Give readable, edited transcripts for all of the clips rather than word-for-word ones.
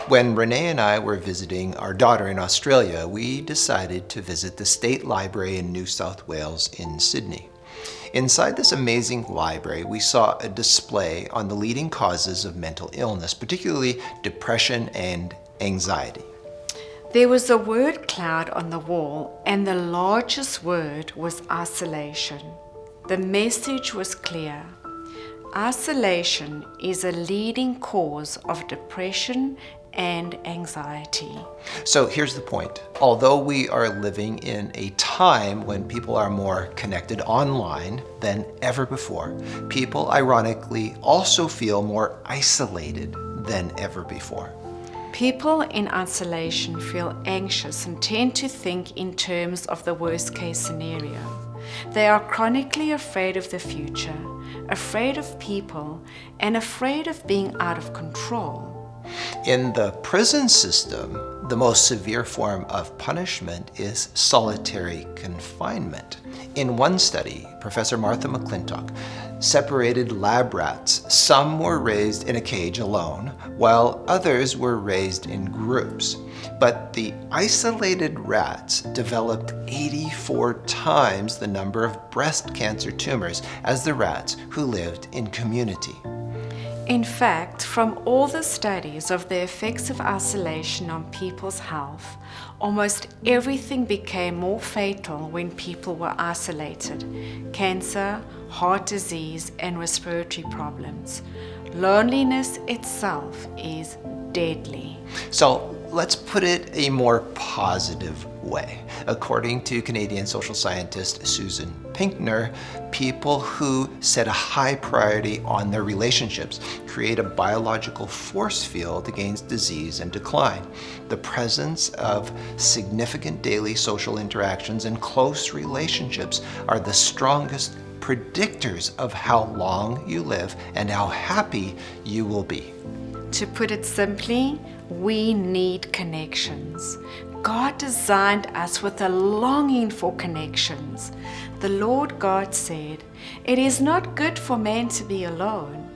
When Renee and I were visiting our daughter in Australia, we decided to visit the State Library in New South Wales in Sydney. Inside this amazing library, we saw a display on the leading causes of mental illness, particularly depression and anxiety. There was a word cloud on the wall, and the largest word was isolation. The message was clear. Isolation is a leading cause of depression and anxiety. So here's the point. Although we are living in a time when people are more connected online than ever before, people ironically also feel more isolated than ever before. People in isolation feel anxious and tend to think in terms of the worst case scenario. They are chronically afraid of the future, afraid of people, and afraid of being out of control. In the prison system, the most severe form of punishment is solitary confinement. In one study, Professor Martha McClintock separated lab rats. Some were raised in a cage alone, while others were raised in groups. But the isolated rats developed 84 times the number of breast cancer tumors as the rats who lived in community. In fact, from all the studies of the effects of isolation on people's health, almost everything became more fatal when people were isolated. Cancer, heart disease, and respiratory problems. Loneliness itself is deadly. So let's put it a more positive way. According to Canadian social scientist Susan Pinkner, people who set a high priority on their relationships create a biological force field against disease and decline. The presence of significant daily social interactions and close relationships are the strongest predictors of how long you live and how happy you will be. To put it simply, we need connections. God designed us with a longing for connections. The Lord God said, "It is not good for man to be alone."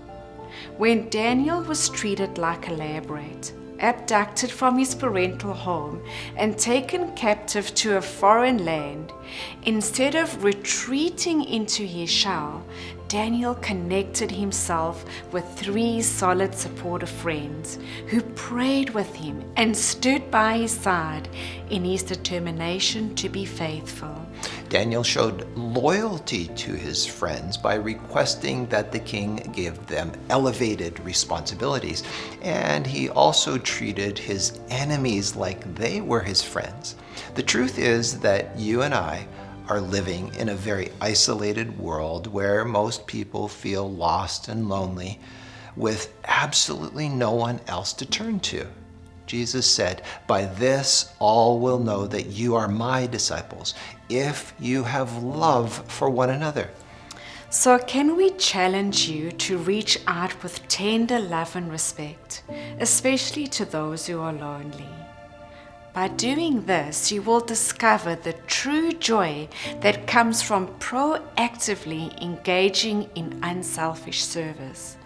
When Daniel was treated like a lab rat, abducted from his parental home and taken captive to a foreign land, instead of retreating into his shell, Daniel connected himself with 3 solid supportive friends who prayed with him and stood by his side in his determination to be faithful. Daniel showed loyalty to his friends by requesting that the king give them elevated responsibilities, and he also treated his enemies like they were his friends. The truth is that you and I are living in a very isolated world where most people feel lost and lonely with absolutely no one else to turn to. Jesus said, "By this all will know that you are my disciples, if you have love for one another." So can we challenge you to reach out with tender love and respect, especially to those who are lonely? By doing this, you will discover the true joy that comes from proactively engaging in unselfish service.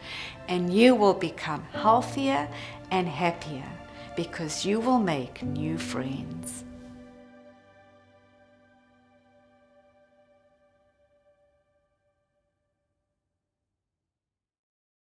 And you will become healthier and happier because you will make new friends.